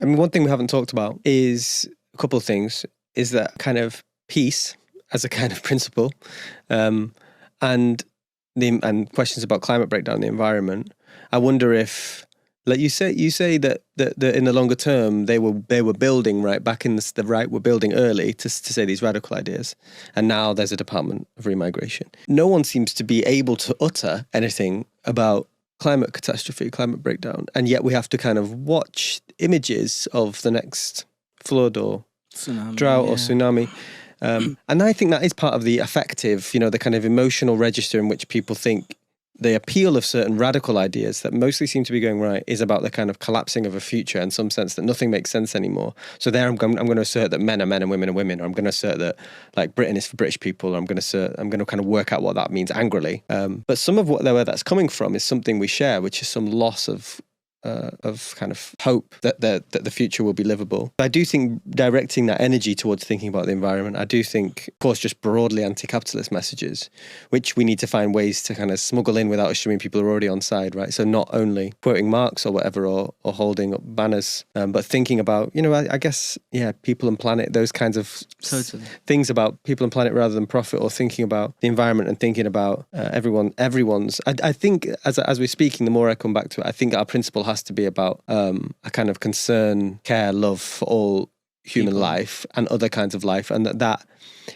I mean, one thing we haven't talked about is a couple of things, is that kind of peace as a kind of principle, and questions about climate breakdown, the environment. I wonder if, like you say that in the longer term they were building right back in the right were building early to say these radical ideas, and now there's a Department of Remigration. No one seems to be able to utter anything about climate catastrophe, climate breakdown, and yet we have to kind of watch images of the next flood or drought or tsunami. And I think that is part of the affective, the kind of emotional register in which people think the appeal of certain radical ideas that mostly seem to be going right is about the kind of collapsing of a future, in some sense that nothing makes sense anymore. So there I'm going to assert that men are men and women are women, or I'm going to assert that like Britain is for British people, or I'm going to kind of work out what that means angrily. But some of where that's coming from is something we share, which is some loss of kind of hope that the future will be livable. I do think directing that energy towards thinking about the environment, I do think, of course, just broadly anti-capitalist messages, which we need to find ways to kind of smuggle in without assuming people are already on side, right? So not only quoting Marx or whatever, or holding up banners, but thinking about, I guess, people and planet, those kinds of things about people and planet rather than profit, or thinking about the environment and thinking about everyone's. I think as we're speaking, the more I come back to it, I think our principle has to be about a kind of concern, care, love for all human life and other kinds of life, and that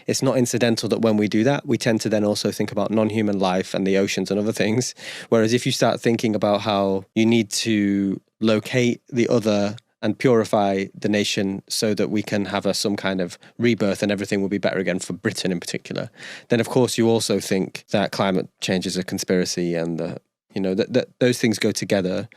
it's not incidental that when we do that, we tend to then also think about non-human life and the oceans and other things. Whereas if you start thinking about how you need to locate the other and purify the nation so that we can have some kind of rebirth and everything will be better again for Britain in particular, then of course you also think that climate change is a conspiracy, and that those things go together.